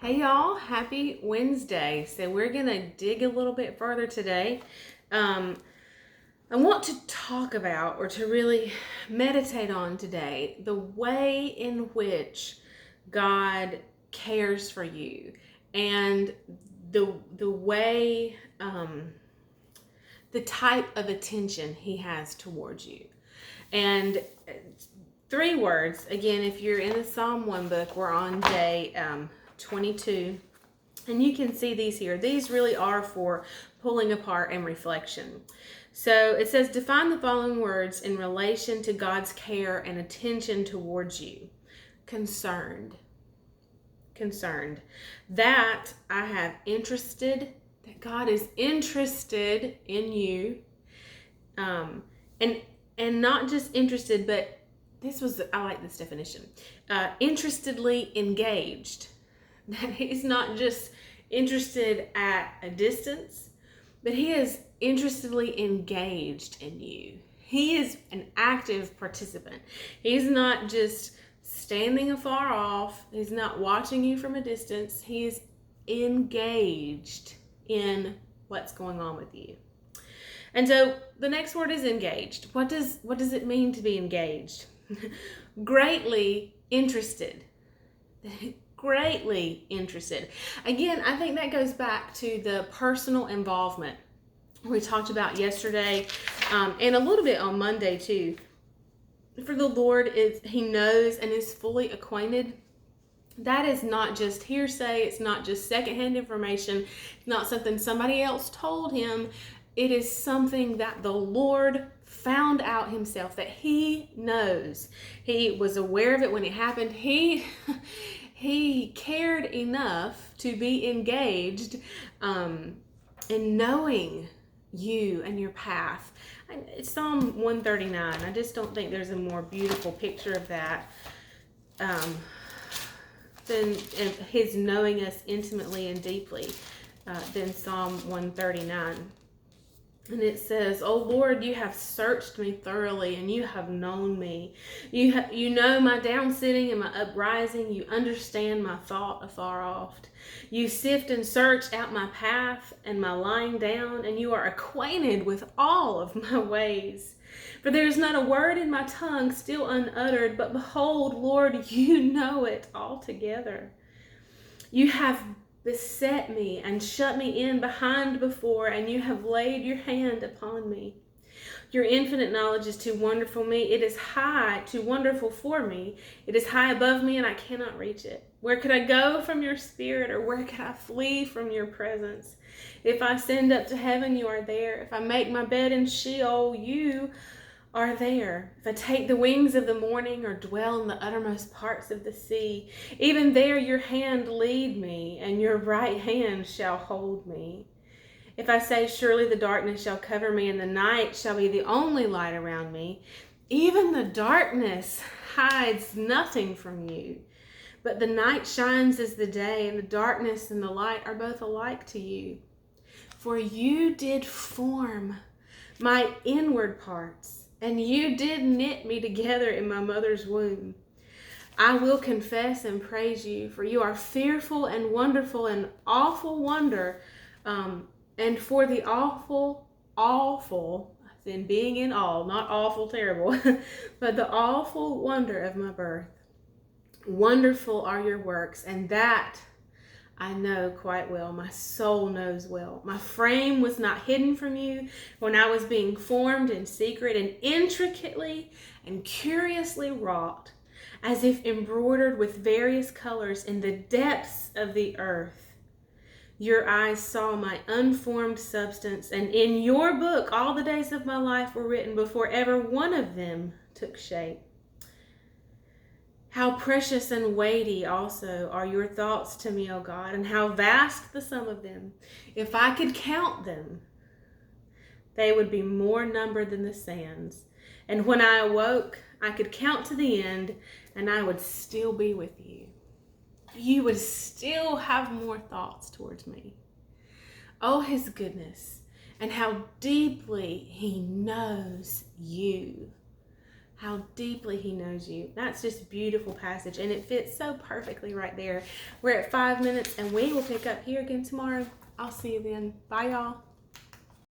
Hey y'all, happy Wednesday. So we're going to dig a little bit further today. Um, I want to talk about or to really meditate on today the way in which God cares for you and the way the type of attention he has towards you. And three words, again, if you're in the Psalm 1 book, we're on day 22. And you can see these here. These really are for pulling apart and reflection. So it says, define the following words in relation to God's care and attention towards you. Concerned. Concerned. That I have interested, that God is interested in you. And not just interested, but I like this definition. Interestedly engaged. That he's not just interested at a distance, but he is interestedly engaged in you. He is an active participant. He's not just standing afar off. He's not watching you from a distance. He is engaged in what's going on with you. And so the next word is engaged. What does it mean to be engaged? Greatly interested. Greatly interested. Again, I think that goes back to the personal involvement we talked about yesterday, and a little bit on Monday too. For the Lord, he knows and is fully acquainted. That is not just hearsay. It's not just secondhand information. It's not something somebody else told him. It is something that the Lord found out himself, that he knows. He was aware of it when it happened. He cared enough to be engaged in knowing you and your path. It's Psalm 139. I just don't think there's a more beautiful picture of that than his knowing us intimately and deeply than Psalm 139. And it says, "O Lord, you have searched me thoroughly, and you have known me. You know my down sitting and my uprising. You understand my thought afar off. You sift and search out my path and my lying down, and you are acquainted with all of my ways. For there is not a word in my tongue still unuttered, but behold, Lord, you know it altogether. You have beset me and shut me in behind before, and you have laid your hand upon me. Your infinite knowledge is too wonderful for me. It is too wonderful for me. It is high above me, and I cannot reach it. Where could I go from your spirit, or where could I flee from your presence? If I ascend up to heaven, you are there. If I make my bed in Sheol, you are there. If I take the wings of the morning or dwell in the uttermost parts of the sea, even there your hand lead me, and your right hand shall hold me. If I say, surely the darkness shall cover me, and the night shall be the only light around me, even the darkness hides nothing from you. But the night shines as the day, and the darkness and the light are both alike to you. For you did form my inward parts, and you did knit me together in my mother's womb. I will confess and praise you, for you are fearful and wonderful and awful wonder. And for the awful, then being in awe, not awful, terrible, but the awful wonder of my birth. Wonderful are your works, and that I know quite well. My soul knows well. My frame was not hidden from you when I was being formed in secret and intricately and curiously wrought, as if embroidered with various colors in the depths of the earth. Your eyes saw my unformed substance, and in your book all the days of my life were written before ever one of them took shape. How precious and weighty also are your thoughts to me, O God, and how vast the sum of them. If I could count them, they would be more numbered than the sands. And when I awoke, I could count to the end, and I would still be with you. You would still have more thoughts towards me. Oh, his goodness, and how deeply he knows you. how deeply he knows you. That's just a beautiful passage, and it fits so perfectly right there. We're at 5 minutes, and we will pick up here again tomorrow. I'll see you then. Bye, y'all.